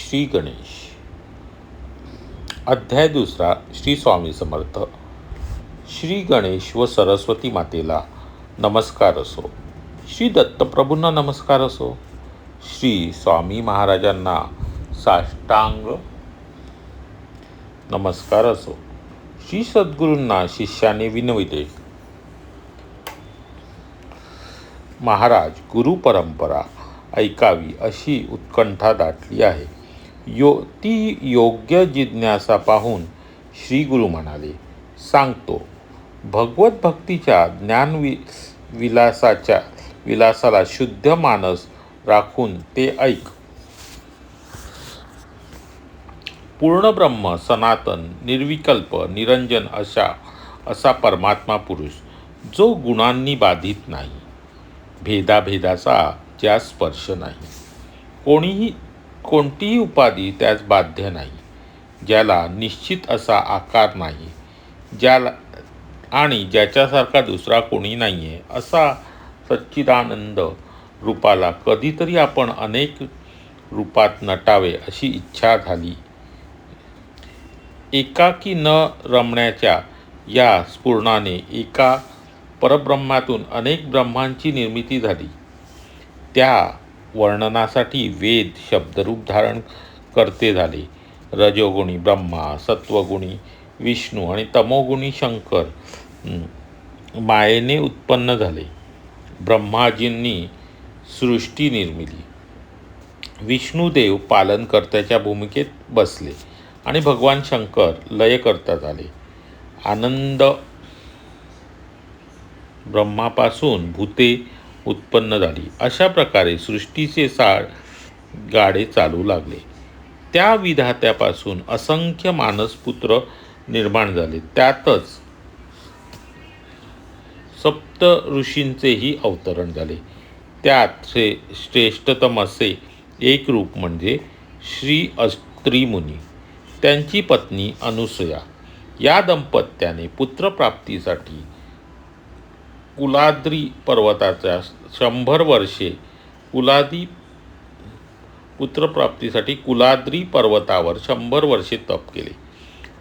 श्री गणेश. अध्याय 2. श्री स्वामी समर्थ. श्री गणेश व सरस्वती मातेला नमस्कार असो. श्री दत्तप्रभूंना नमस्कार असो. श्री स्वामी महाराजांना साष्टांग नमस्कार असो. श्री सद्गुरूंना शिष्याने विनविले. महाराज, गुरु परंपरा ऐकावी अशी उत्कंठा दाटली आहे. ती योग्य जिज्ञासा पाहून श्री गुरु म्हणाले, सांगतो. भगवत भक्तीच्या विलासाला शुद्ध मानस राखून ते ऐक. पूर्ण ब्रह्म, सनातन, निर्विकल्प, निरंजन असा परमात्मा पुरुष, जो गुणांनी बाधित नाही, भेदाभेदाचा ज्यास स्पर्श नाही, कोणतीही उपाधी त्यास बाध्य नाही, ज्याला निश्चित असा आकार नाही, ज्याला आणि ज्याच्यासारखा दुसरा कोणी नाही आहे, असा सच्चिदानंद रूपाला कधीतरी आपण अनेक रूपात नटावे अशी इच्छा झाली. एकाकी न रमण्याच्या या स्फुरणाने एका परब्रह्मातून अनेक ब्रह्मांची निर्मिती झाली. त्या वर्णनासाठी वेद शब्दरूप धारण करते झाले. रजोगुणी ब्रह्मा, सत्वगुणी विष्णू आणि तमोगुणी शंकर मायेने उत्पन्न झाले. ब्रह्माजींनी सृष्टी निर्मिली. विष्णुदेव पालनकर्त्याच्या भूमिकेत बसले आणि भगवान शंकर लयकर्ता झाले. आनंद ब्रह्मापासून भूते उत्पन्न झाली. अशा प्रकारे सृष्टीचे गाडे चालू लागले. त्या विधात्यापासून असंख्य मानसपुत्र निर्माण झाले. त्यातच सप्त ऋषींचेही अवतरण झाले. त्यात श्रेष्ठतम असे एक रूप म्हणजे श्री अत्री मुनी, त्यांची पत्नी अनुसूया. या दंपत्याने पुत्रप्राप्तीसाठी कुलाद्री पर्वताच्या 100 वर्षे पुत्रप्राप्तीसाठी कुलाद्री पर्वतावर 100 वर्षे तप केले.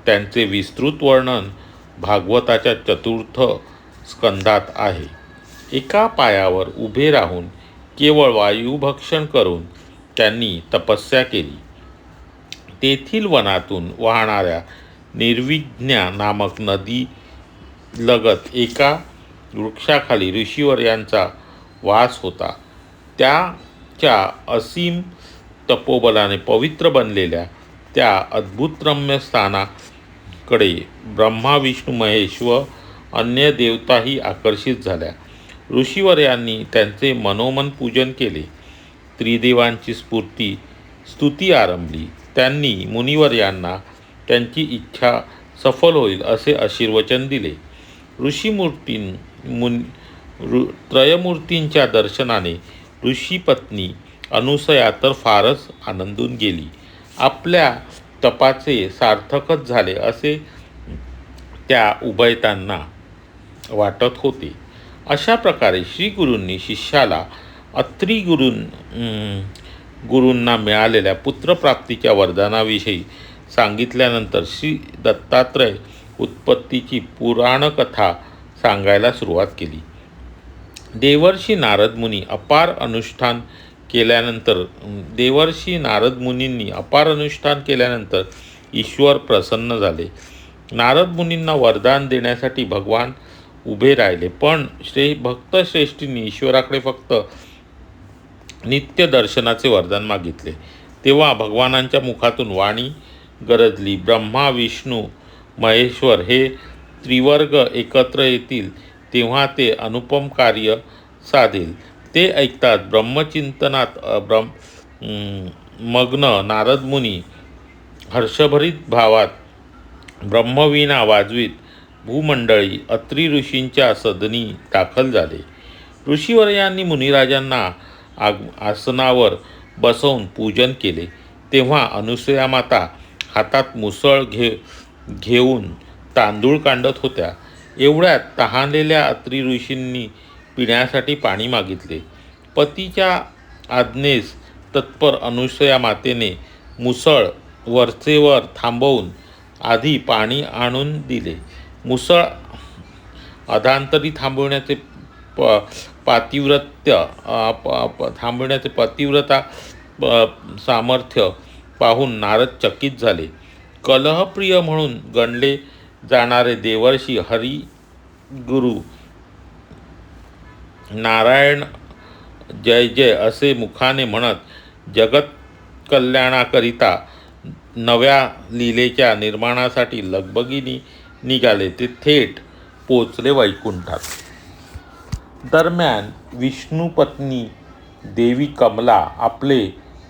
त्यांचे विस्तृत वर्णन भागवताच्या 4 स्कंदात आहे. एका पायावर उभे राहून केवळ वायुभक्षण करून त्यांनी तपस्या केली. तेथील वनातून वाहणाऱ्या निर्विज्ञा नामक नदी लगत एका वृक्षाखाली ऋषीवर्यांचा वास होता. त्याच्या असीम तपोबलाने पवित्र बनलेल्या त्या अद्भुतरम्य स्थानाकडे ब्रह्मा, विष्णू, महेश व अन्य देवताही आकर्षित झाल्या. ऋषीवर्यांनी त्यांचे मनोमन पूजन केले. त्रिदेवांची स्तुती आरंभली. त्यांनी मुनिवर्यांना त्यांची इच्छा सफल होईल असे आशीर्वचन दिले. त्रयमूर्तींच्या दर्शनाने ऋषीपत्नी अनुसूया तर फारच आनंदून गेली. आपल्या तपाचे सार्थकच झाले असे त्या उभयतांना वाटत होते. अशा प्रकारे श्री गुरूंनी शिष्याला अत्री गुरूंना मिळालेल्या पुत्रप्राप्तीच्या वरदानाविषयी सांगितल्यानंतर श्री दत्तात्रय उत्पत्तीची पुराणकथा सांगायला सुरुवात केली. देवर्षी नारद मुनींनी अपार अनुष्ठान केल्यानंतर ईश्वर प्रसन्न झाले. नारद मुनींना वरदान देण्यासाठी भगवान उभे राहिले, पण भक्तश्रेष्ठींनी ईश्वराकडे फक्त नित्य दर्शनाचे वरदान मागितले. तेव्हा भगवानांच्या मुखातून वाणी गरजली. ब्रह्मा, विष्णू, महेश्वर हे त्रिवर्ग एकत्र येतील तेव्हा ते अनुपम कार्य साधेल. ते ऐकताच ब्रह्मचिंतनात मग्न नारद मुनी हर्षभरित भावात ब्रह्मवीणा वाजवीत भूमंडळी अत्री ऋषींच्या सदनी दाखल झाले. ऋषीवर्यांनी मुनिराजांना आसनावर बसवून पूजन केले. तेव्हा अनुसूया माता हातात मुसळ घेऊन तांदूळ कांडत होत्या. एवढ्यात तहानलेल्या अत्री ऋषींनी पिण्यासाठी पाणी मागितले. पतीच्या आज्ञेस तत्पर अनुसूया मातेने मुसळ वरचेवर थांबवून आधी पाणी आणून दिले. मुसळ अधांतरी थांबवण्याचे प पातिव्रत्य थांबवण्याचे पतिव्रता सामर्थ्य पाहून नारद चकित झाले. कलहप्रिय म्हणून गणले जाणारे देवर्षी हरिगुरु नारायण जय जय असे मुखाने म्हणत जगत कल्याणाकरिता नव्या लीलेच्या निर्माणासाठी लगबगीने निघाले. ते थेट पोचले वैकुंठात. दरम्यान विष्णुपत्नी देवी कमला आपले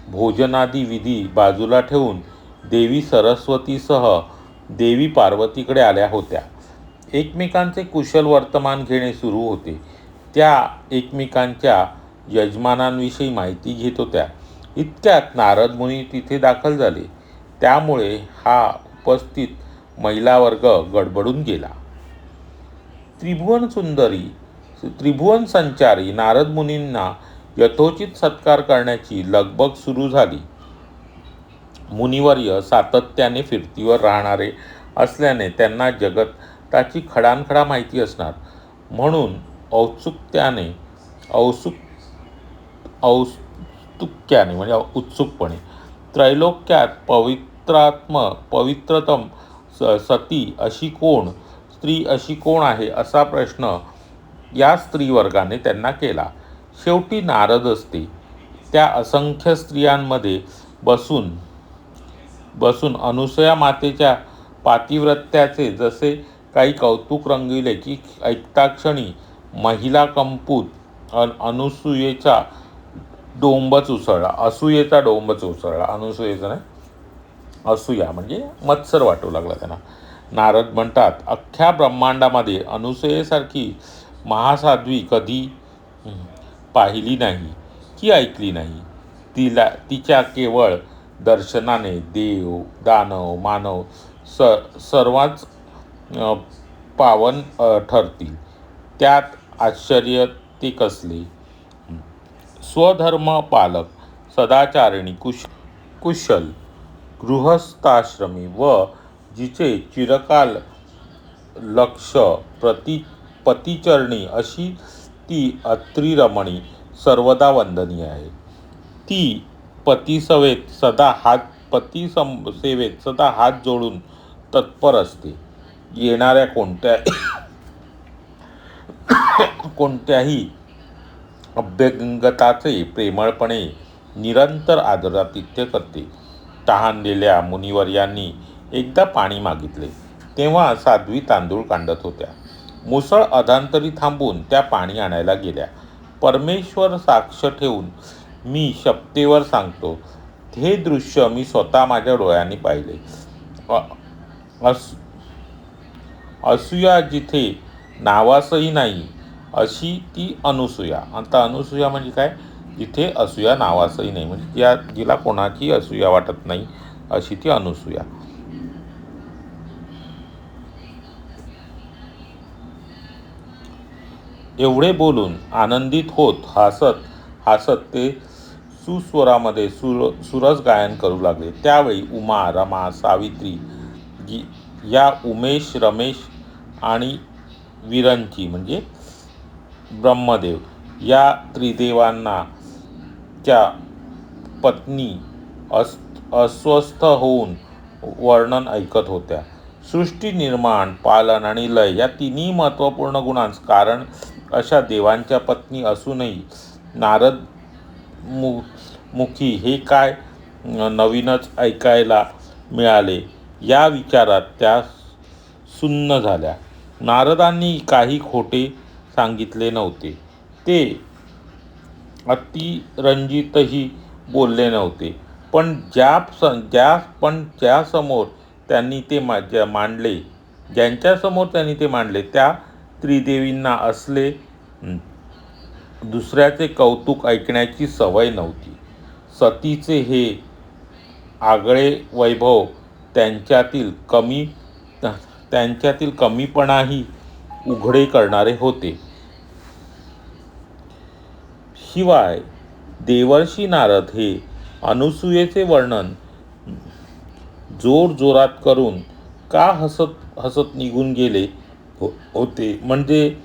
भोजनादी विधी बाजूला ठेवून देवी सरस्वतीसह देवी पार्वतीकडे आल्या होत्या. एकमेकांचे कुशल वर्तमान घेणे सुरू होते. त्या एकमेकांच्या यजमानांविषयी माहिती घेत होत्या. इतक्यात नारद मुनी तिथे दाखल झाले. त्यामुळे हा उपस्थित महिलावर्ग गडबडून गेला. त्रिभुवन संचारी नारद मुनींना यथोचित सत्कार करण्याची लगबग सुरू झाली. मुनिवर्य सातत्याने फिरतीवर राहणारे असल्याने त्यांना जगताची खडानखडा माहिती असणार, म्हणून औत्सुक्याने म्हणजे उत्सुकपणे त्रैलोक्यात पवित्रतम सती अशी कोण, स्त्री अशी कोण आहे असा प्रश्न या स्त्रीवर्गाने त्यांना केला. शेवटी नारद असते त्या असंख्य स्त्रियांमध्ये बसून अनुसूया मातेच्या पातिव्रत्याचे जसे काही कौतुक रंगविले की ऐकता क्षणी महिला कंपूत असूयेचा डोंबच उसळला. अनुसूयेचा नाही, असूया म्हणजे मत्सर वाटू लागला त्यांना. नारद म्हणतात, अख्ख्या ब्रह्मांडामध्ये अनुसूयेसारखी महासाध्वी कधी पाहिली नाही की ऐकली नाही. तिच्या केवळ दर्शनाने देव, दानव, मानव सर्वच पावन ठरतील. त्यात आश्चर्य ते कसले. स्वधर्म पालक, सदाचारिणी, कुशल गृहस्थाश्रमी व जिचे चिरकाल लक्ष पतिचरणी अशी ती अत्रिरमणी सर्वदा वंदनीय आहे. ती पतिसेवेत सदा हात जोडून तत्पर असते. येणाऱ्या कोणत्याही अभ्यंगताचे प्रेमळपणे निरंतर आदरातिथ्य करते. तहानलेल्या मुनिवर्यांनी एकदा पाणी मागितले तेव्हा साध्वी तांदूळ कांडत होत्या. मुसळ अधांतरी थांबून त्या पाणी आणायला गेल्या. परमेश्वर साक्ष ठेवून मी शपथेवर सांगतो, हे दृश्य मी स्वतः माझ्या डोळ्यांनी पाहिले. असूया जिथे नावासही नाही अशी ती अनुसूया. आता अनुसूया म्हणजे काय, जिथे असूया नावासही नाही, म्हणजे जिला कोणाची असूया वाटत नाही अशी ती अनुसूया. एवढे बोलून आनंदित होत हसत ते सुस्वरामध्ये सुरस गायन करू लागले. त्यावेळी उमा, रमा, सावित्री या उमेश, रमेश आणि विरंची म्हणजे ब्रह्मदेव या त्रिदेवांना च्या पत्नी अस्वस्थ होऊन वर्णन ऐकत होत्या. सृष्टी निर्माण, पालन आणि लय या तिन्ही महत्त्वपूर्ण गुणांस कारण अशा देवांच्या पत्नी असूनही नारद मुखी हे काय नवीनच ऐकायला मिळाले या विचारात त्या सुन्न झाल्या. नारदांनी काही खोटे सांगितले नव्हते. ते अतिरंजितही बोलले नव्हते. पण ज्यांच्यासमोर त्यांनी ते मांडले त्या त्रिदेवींना असले दुसऱ्याचे कौतुक ऐकण्याची सवय नव्हती. सतीचे हे आगळे वैभव त्यांच्यातील कमीपणाही उघडे करणारे होते. शिवाय देवर्षी नारद हे अनुसूयेचे वर्णन जोर जोरात करून का हसत हसत निघून गेले होते, म्हणजे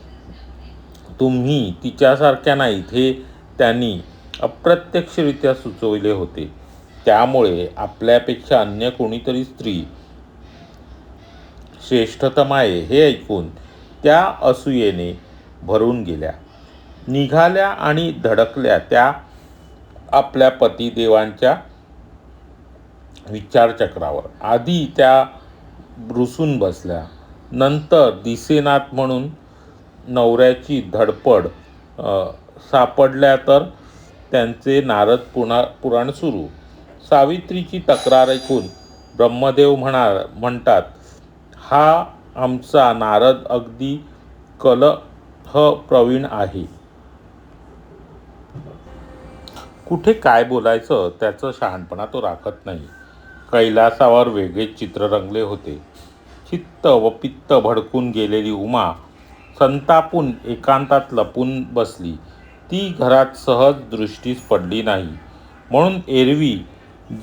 तुम्ही तिच्यासारख्या नाहीत हे त्यांनी अप्रत्यक्षरित्या सुचवले होते. त्यामुळे आपल्यापेक्षा अन्य कोणीतरी स्त्री श्रेष्ठतम आहे हे ऐकून त्या असूयेने भरून गेल्या. निघाल्या आणि धडकल्या त्या आपल्या पतिदेवांच्या विचारचक्रावर. आधी त्या रुसून बसल्या, नंतर दिसेनात म्हणून नवऱ्याची धडपड सापडल्या तर त्यांचे नारद पुराण सुरू. सावित्रीची तक्रार ऐकून ब्रह्मदेव म्हणतात, हा आमचा नारद अगदी कलह-प्रवीण आहे. कुठे काय बोलायचं त्याचं शहाणपणा तो राखत नाही. कैलासावर वेगळेच चित्र रंगले होते. चित्त व पित्त भडकून गेलेली उमा संतापून एकांतात लपून बसली. ती घरात सहज दृष्टीस पडली नाही. म्हणून एरवी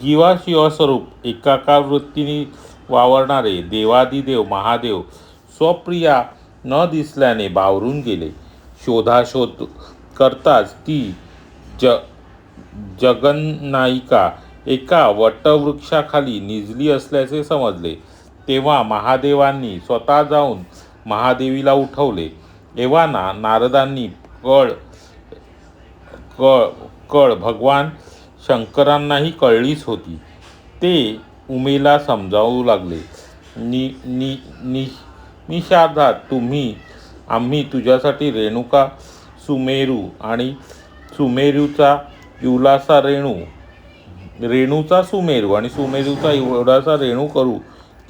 जीवाशिवस्वरूप एकाकार वृत्तीने वावरणारे देवादिदेव महादेव स्वप्रिया न दिसल्याने बावरून गेले. शोधाशोध करताच ती जगन्नायिका एका वटवृक्षाखाली निजली असल्याचे समजले. तेव्हा महादेवांनी स्वतः जाऊन महादेवीला उठवले. एव्हा नारदांनी कळ भगवान शंकरांनाही कळलीच होती. ते उमेला समजावू लागले, निषादा आम्ही तुझ्यासाठी रेणुका सुमेरू आणि सुमेरूचा युलासा रेणूचा सुमेरू आणि सुमेरूचा युलासा रेणू करू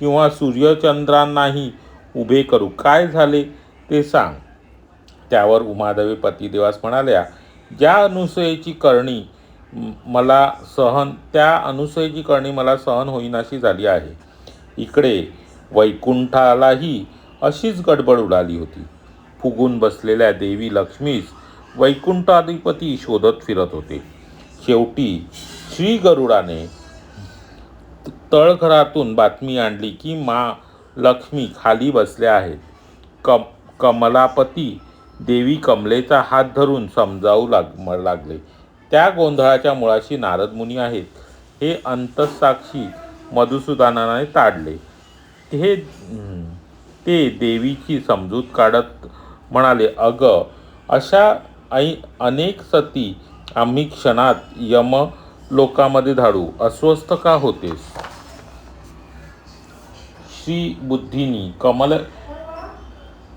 किंवा सूर्यचंद्रांनाही उभे करू. काय झाले ते सांग. त्यावर उमादेवी पतिदेवास म्हणाल्या, त्या अनसूयेची करणी मला सहन होईनाशी झाली आहे. इकडे वैकुंठालाही अशीच गडबड उडाली होती. फुगून बसलेल्या देवी लक्ष्मीस वैकुंठाधिपती शोधत फिरत होते. शेवटी श्री गरुडाने तळघरातून बातमी आणली की लक्ष्मी खाली बसल्या आहेत. कमलापती देवी कमलेचा हात धरून समजावू लागले. त्या गोंधळाच्या मुळाशी नारद मुनी आहेत हे अंतःसाक्षी मधुसूदनाने ताडले. ते देवीची समजूत काढत म्हणाले, अगं, अशा अनेक सती आम्ही क्षणात यमलोकामध्ये धाडू. अस्वस्थ का होतेस? श्रीबुद्धीनी कमल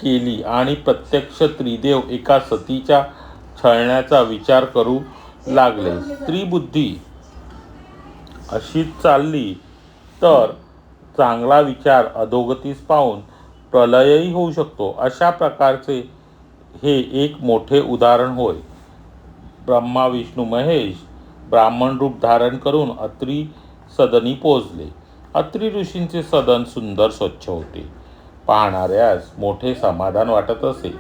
केली आणि प्रत्यक्ष त्रिदेव एका सतीच्या छळण्याचा विचार करू लागले. स्त्रीबुद्धी अशीच चालली तर चांगला विचार अधोगतीस पाहून प्रलयही होऊ शकतो. अशा प्रकारचे हे एक मोठे उदाहरण होय. ब्रह्मा विष्णू महेश ब्राह्मण रूप धारण करून अत्री सदनी पोहोचले. अत्री ऋषींचे सदन सुंदर स्वच्छ होते. पाहणाऱ्यास मोठे समाधान वाटत असे.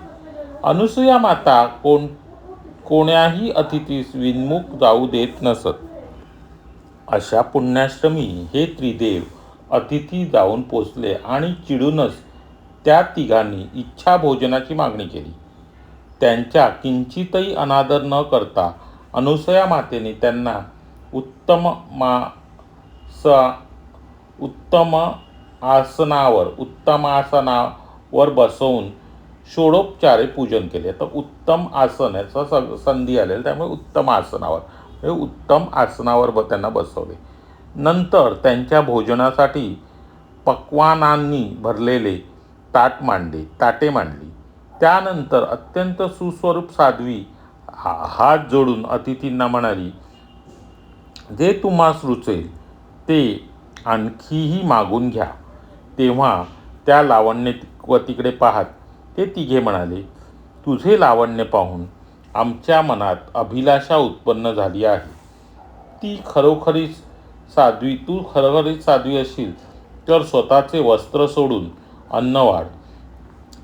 अनुसूया माता कोण्याही अतिथीस विनमुख जाऊ देत नसत. अशा पुण्याश्रमी हे त्रिदेव अतिथी जाऊन पोचले आणि चिडूनच त्या तिघांनी इच्छा भोजनाची मागणी केली. त्यांच्या किंचितही अनादर न करता अनुसूया मातेने त्यांना उत्तम आसनावर बसवून षोडोपचारे पूजन केले. तर उत्तम आसन याचा संधी आलेला, त्यामुळे उत्तम आसनावर त्यांना बसवले. नंतर त्यांच्या भोजनासाठी पक्वान्नांनी भरलेले ताटे मांडली. त्यानंतर अत्यंत सुस्वरूप साध्वी हात जोडून अतिथींना म्हणाली, जे तुम्हास रुचेल ते आणखीही मागून घ्या. तेव्हा त्या लावण्यवतीकडे पाहत ते तिघे म्हणाले, तुझे लावण्य पाहून आमच्या मनात अभिलाषा उत्पन्न झाली आहे. तू खरोखरीच साध्वी असशील तर स्वतःचे वस्त्र सोडून अन्न वाढ,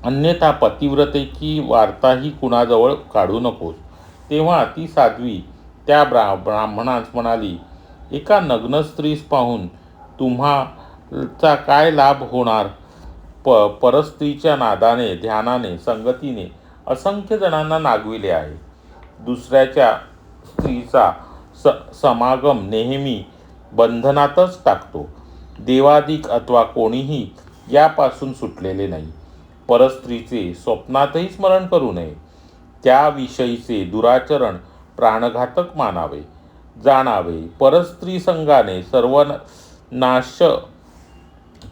अन्यथा पतिव्रतेची वार्ताही कुणाजवळ काढू नकोस. तेव्हा ती साध्वी त्या ब्राह्मणास म्हणाली, एका नग्न स्त्रीस पाहून तुम्हा चा काय लाभ होणार? परस्त्रीच्या नादाने, ध्यानाने, संगतीने असंख्य जणांना नागविले आहे. दुसऱ्याच्या स्त्रीचा समागम नेहमी बंधनातच टाकतो. देवादिक अथवा कोणीही यापासून सुटलेले नाही. परस्त्रीचे स्वप्नातही स्मरण करू नये. त्याविषयीचे दुराचरण प्राणघातक मानावे, जाणावे. परस्त्री संगाने सर्व नाश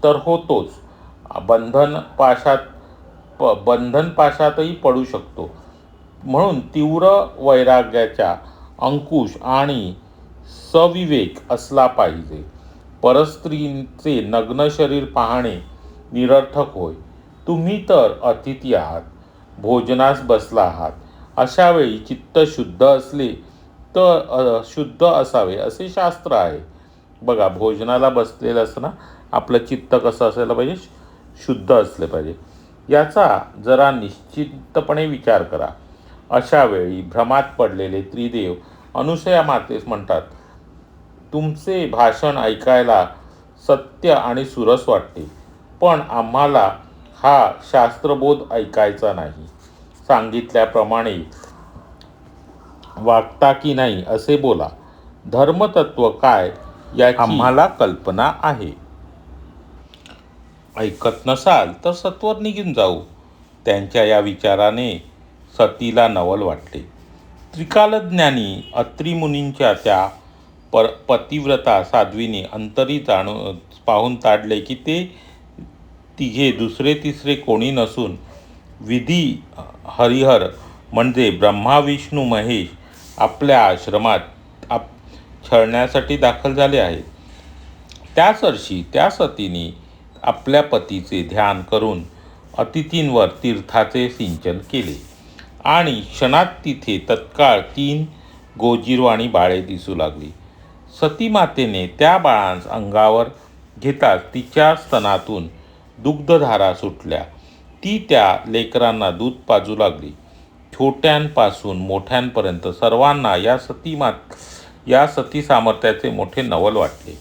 तर होतोच, बंधनपाशातही पडू शकतो. म्हणून तीव्र वैराग्याचा अंकुश आणि सविवेक असला पाहिजे. परस्त्रीचे नग्न शरीर पाहणे निरर्थक होय. तुम्ही तर अतिथी आहात, भोजनास बसला आहात. अशा वेळी चित्त शुद्ध असले तर शुद्ध असावे असे शास्त्र आहे. बघा, भोजनाला बसलेलं असताना आपलं चित्त कसं असायला पाहिजे? शुद्ध असले पाहिजे. याचा जरा निश्चितपणे विचार करा. अशा वेळी भ्रमात पडलेले त्रिदेव अनुसया मातेस म्हणतात, तुमचे भाषण ऐकायला सत्य आणि सुरस वाटते, पण आम्हाला हा शास्त्रबोध ऐकायचा नाही. सांगितल्याप्रमाणे वागता की नाही असे बोला. धर्मतत्व काय याची आम्हाला कल्पना आहे. ऐकत नसाल तर सत्वर निघून जाऊ. त्यांच्या या विचाराने सतीला नवल वाटले. त्रिकालज्ञानी अत्रिमुनींच्या त्या पतिव्रता साध्वीने अंतरी पाहून ताडले की ते तिघे दुसरे तिसरे कोणी नसून विधी हरिहर म्हणजे ब्रह्मा विष्णू महेश आपल्या आश्रमात छळण्यासाठी दाखल झाले आहेत. त्याच वर्षी त्या सतीने आपल्या पतीचे ध्यान करून अतिथींवर तीर्थाचे सिंचन केले आणि क्षणात तिथे तत्काळ 3 गोजीरवाणी बाळे दिसू लागली. सतीमातेने त्या बाळांस अंगावर घेताच तिच्या स्तनातून दुग्धधारा सुटल्या. ती त्या लेकरांना दूध पाजू लागली. छोट्यांपासून मोठ्यांपर्यंत सर्वांना या सती सामर्थ्याचे मोठे नवल वाटले.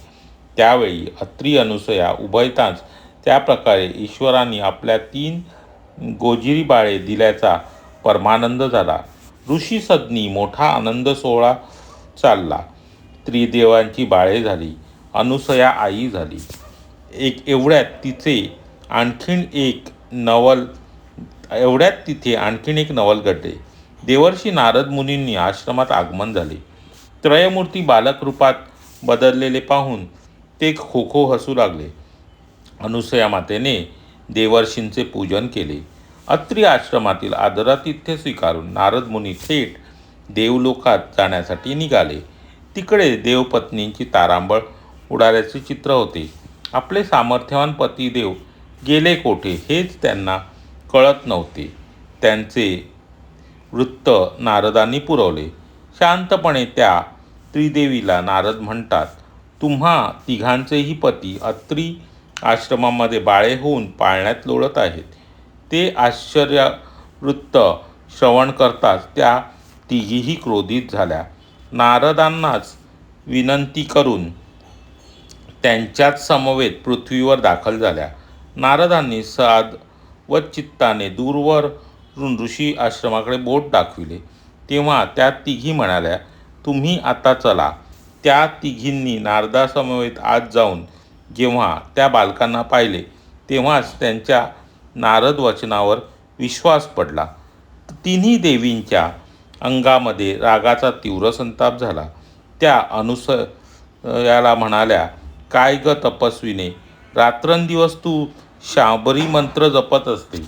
त्यावेळी अत्री अनुसया उभयतांच त्या प्रकारे ईश्वरांनी आपल्या 3 गोजिरी बाळे दिल्याचा परमानंद झाला. ऋषी सदनी मोठा आनंद सोहळा चालला. त्रिदेवांची बाळे झाली. अनुसया आई झाली. एवढ्यात तिथे आणखीन एक नवल घडले. देवर्षी नारद मुनींनी आश्रमात आगमन झाले. त्रयमूर्ती बालक रूपात बदललेले पाहून ते खोखो हसू लागले. अनुसया मातेने देवर्षींचे पूजन केले. अत्री आश्रमातील आदरातिथ्य स्वीकारून नारद मुनी थेट देवलोकात जाण्यासाठी निघाले. तिकडे देवपत्नींची तारांबळ उडाल्याचे चित्र होते. आपले सामर्थ्यवान पतिदेव गेले कोठे हेच त्यांना कळत नव्हते. त्यांचे वृत्त नारदांनी पुरवले. शांतपणे त्या त्रिदेवीला नारद म्हणतात, तुम्हा तिघांचेही पती अत्री आश्रमामध्ये बाळे होऊन पाळण्यात लोळत आहेत. ते आश्चर्यवृत्त श्रवण करताच त्या तिघीही क्रोधित झाल्या. नारदांनाच विनंती करून त्यांच्याच समवेत पृथ्वीवर दाखल झाल्या. नारदांनी साधवत चित्ताने दूरवरून ऋषी आश्रमाकडे बोट दाखविले. तेव्हा त्या तिघी म्हणाल्या, तुम्ही आता चला. त्या तिघींनी नारदासमवेत आत जाऊन जेव्हा त्या बालकांना पाहिले तेव्हाच त्यांच्या नारद वचनावर विश्वास पडला. तिन्ही देवींच्या अंगामध्ये रागाचा तीव्र संताप झाला. त्या अनुसयाला म्हणाल्या, काय ग तपस्विने, रात्रंदिवस तू शाबरी मंत्र जपत असते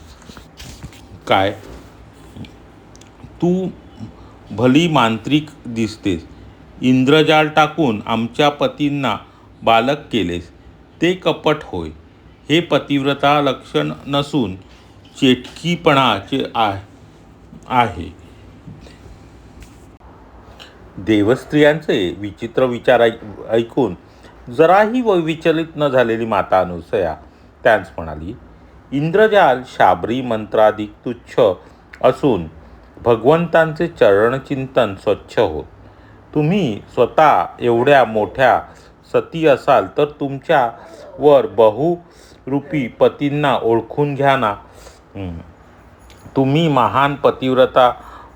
काय? तू भली मांत्रिक दिसतेस. इंद्रजाल टाकून आमच्या पतींना बालक केलेस, ते कपट होय. हे पतिव्रता लक्षण नसून चेटकीपणाचे आहे. देवस्त्रियांचे विचित्र विचार ऐकून जराही विचलित न झालेली माता अनुसया त्यांस म्हणाली, इंद्रजाल शाबरी मंत्राधिक तुच्छ असून भगवंतांचे चरणचिंतन स्वच्छ होत. तुम्ही स्वतः एवढ्या मोठ्या सती असाल तर तुमच्या वर बहुरूपी पतींना ओळखून घ्या ना. तुम्ही महान पतिव्रता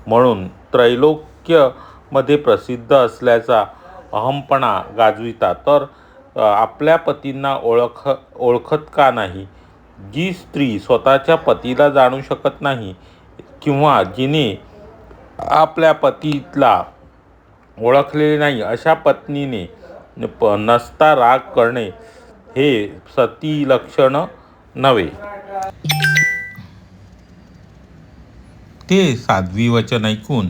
म्हणून त्रैलोक्यमध्ये प्रसिद्ध असल्याचा अहमपणा गाजविता, तर आपल्या पतींना ओळखत का नाही? जी स्त्री स्वतःच्या पतीला जाणू शकत नाही किंवा जिने आपल्या पतीला ओळखलेले नाही, अशा पत्नीने नसता राग करणे हे सती लक्षण नव्हे. ते साध्वी वचन ऐकून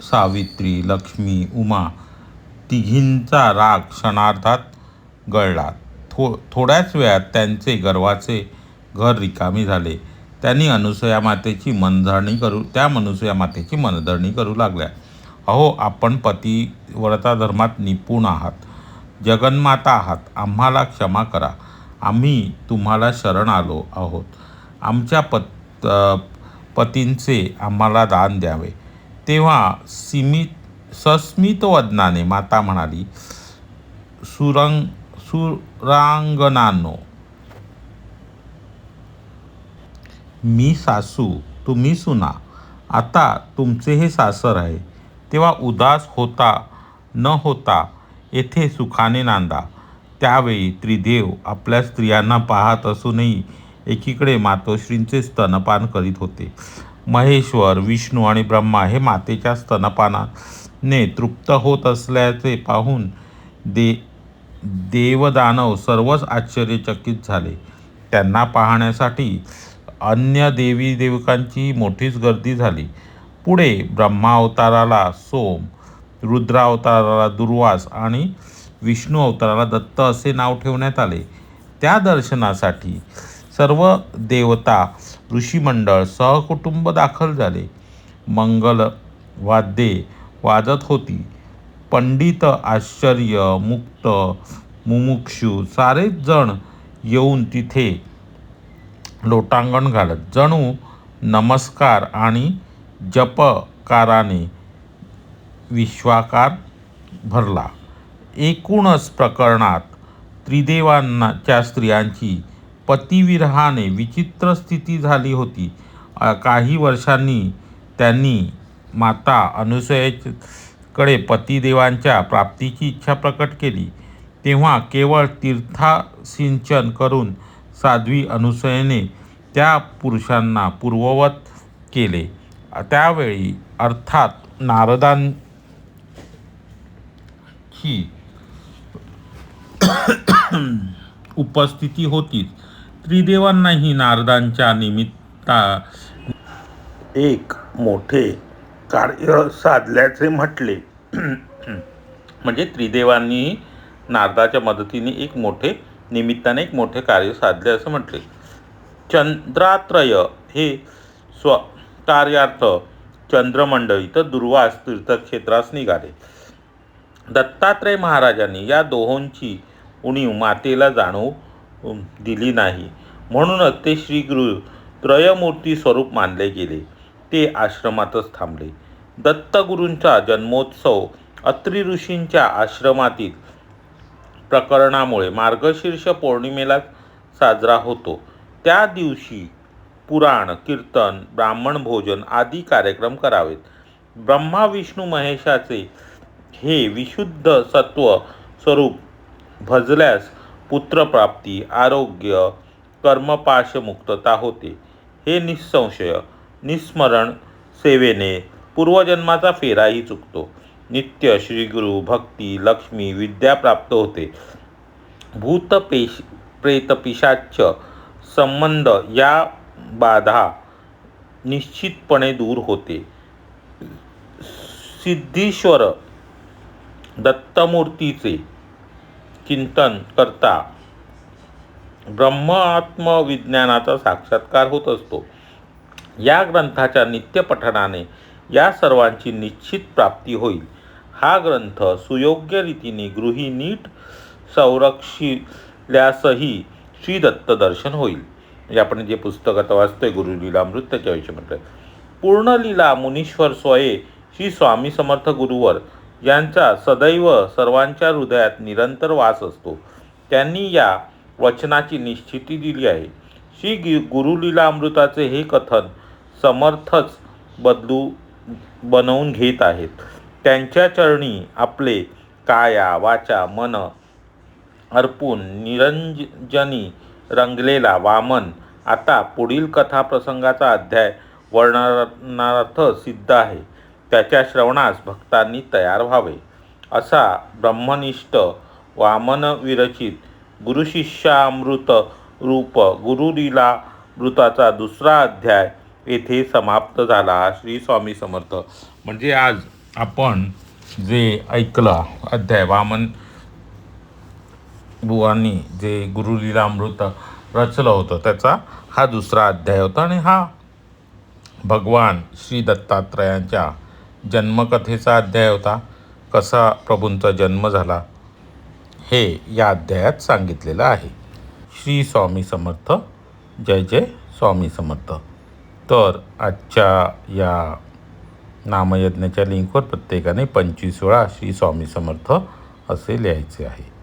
सावित्री, लक्ष्मी, उमा तिघींचा राग क्षणार्धात गळला. थोड्याच वेळात त्यांचे गर्वाचे घर रिकामी झाले. त्यांनी अनुसूया मातेची मनधरणी करू लागल्या. अहो, आपण पतिव्रता धर्मात निपुण आहात, जगन्माता आहात. आम्हाला क्षमा करा. आम्ही तुम्हाला शरण आलो आहोत. आमच्या पतींचे आम्हाला दान द्यावे. तेव्हा सस्मित वदनाने माता म्हणाली, सुरांगनांनो, मी सासू, तुम्ही सुना. आता तुमचे हे सासर आहे, तेव्हा उदास न होता येथे सुखाने नांदा. त्यावेळी त्रिदेव आपल्या स्त्रियांना पाहत असूनही एकीकडे मातोश्रींचे स्तनपान करीत होते. महेश्वर, विष्णू आणि ब्रह्मा हे मातेच्या स्तनपानाने तृप्त होत असल्याचे पाहून देवदानव सर्वच आश्चर्यचकित झाले. त्यांना पाहण्यासाठी अन्य देवी देवतांची मोठीच गर्दी झाली. पुढे ब्रह्मा अवताराला सोम, रुद्रावताराला दुर्वास आणि विष्णू अवताराला दत्त असे नाव ठेवण्यात आले. त्या दर्शनासाठी सर्व देवता, ऋषीमंडळ सहकुटुंब दाखल झाले. मंगल वाद्ये वाजत होती. पंडित, आश्चर्य, मुक्त, मुमुक्षू सारेच जण येऊन तिथे लोटांगण घालत जणू नमस्कार आणि जपकाराने विश्वाकार भरला. एकूणच प्रकरणात त्रिदेवांच्या स्त्रियांची पतिविरहाने विचित्र स्थिती झाली होती. काही वर्षांनी त्यांनी माता अनुसूयेकडे पतिदेवांच्या प्राप्तीची इच्छा प्रकट केली. तेव्हा केवळ तीर्थसिंचन करून साध्वी अनुसूयेने त्या पुरुषांना पूर्ववत केले. त्यावेळी अर्थात नारदांची उपस्थिती होतीच. त्रिदेवांनाही नारदांच्या निमित्ताने एक मोठे कार्य साधल्याचे म्हटले. म्हणजे त्रिदेवांनी नारदाच्या मदतीने एक मोठे कार्य साधले असं म्हटले. चंद्रात्रय हे कार्यार्थ चंद्रमंडळी तर दुर्वास तीर्थक्षेत्रास निघाले. दत्तात्रय महाराजांनी या दोहोंची उणीव मातेला जाणवू दिली नाही. म्हणूनच ते श्रीगुरु त्रयमूर्ती स्वरूप मानले गेले. ते आश्रमातच थांबले. दत्तगुरूंचा जन्मोत्सव अत्रि ऋषींच्या आश्रमातील प्रकरणामुळे मार्गशीर्ष पौर्णिमेला साजरा होतो. त्या दिवशी पुराण, कीर्तन, ब्राह्मण भोजन आदी कार्यक्रम करावेत. ब्रह्मा, विष्णू, महेशाचे हे विशुद्ध सत्व स्वरूप भजल्यास पुत्रप्राप्ती, आरोग्य, कर्मपाशमुक्तता होते. हे निसंशय. निस्मरण सेवेने पूर्वजन्माचा फेराही चुकतो. नित्य श्रीगुरु भक्ती, लक्ष्मी, विद्या प्राप्त होते. भूत प्रेत पिशाच संबंध या बाधा निश्चितपणे दूर होते. सिद्धीश्वर दत्तमूर्तीचे चिंतन करता ब्रह्मात्मविज्ञानाचा साक्षात्कार होत असतो. या ग्रंथाच्या नित्यपठणाने या सर्वांची निश्चित प्राप्ती होईल. हा ग्रंथ सुयोग्य रीतीने गृही नीट संरक्षिल्यासही श्री दत्त दर्शन होईल. म्हणजे आपण जे पुस्तक आता वाचतोय गुरुलीलामृत त्याच्याविषयी म्हटलं. पूर्ण लीला मुनीश्वर स्वये श्री स्वामी समर्थ गुरुवर यांचा सदैव सर्वांच्या हृदयात निरंतर वास असतो. त्यांनी या वचनाची निश्चिती दिली आहे. श्री गुरुलीलामृताचे हे कथन समर्थच बनवून घेत आहेत. त्यांच्या चरणी आपले काया वाचा मन अर्पून निरंजनी रंगलेला वामन आता पुढील कथाप्रसंगाचा अध्याय वर्णनार्थ सिद्ध आहे. त्याच्या श्रवणास भक्तांनी तयार व्हावे. असा ब्रह्मनिष्ठ वामन विरचित गुरुशिष्यामृत रूप गुरुलीलामृताचा दुसरा अध्याय येथे समाप्त झाला. श्री स्वामी समर्थ. म्हणजे आज आपण जे ऐकलं अध्याय वामन बुवांनी जे गुरुलीलामृत रचलं होतं त्याचा हा दुसरा अध्याय होता आणि हा भगवान श्री दत्तात्रयांच्या जन्मकथेचा अध्याय होता. कसा प्रभूंचा जन्म झाला हे या अध्यायात सांगितलेलं आहे. श्री स्वामी समर्थ. जय जय स्वामी समर्थ. तर आजच्या या नामयज्ञाच्या लिंकवर प्रत्येकाने 25 वेळा श्री स्वामी समर्थ असे लिहायचे आहे.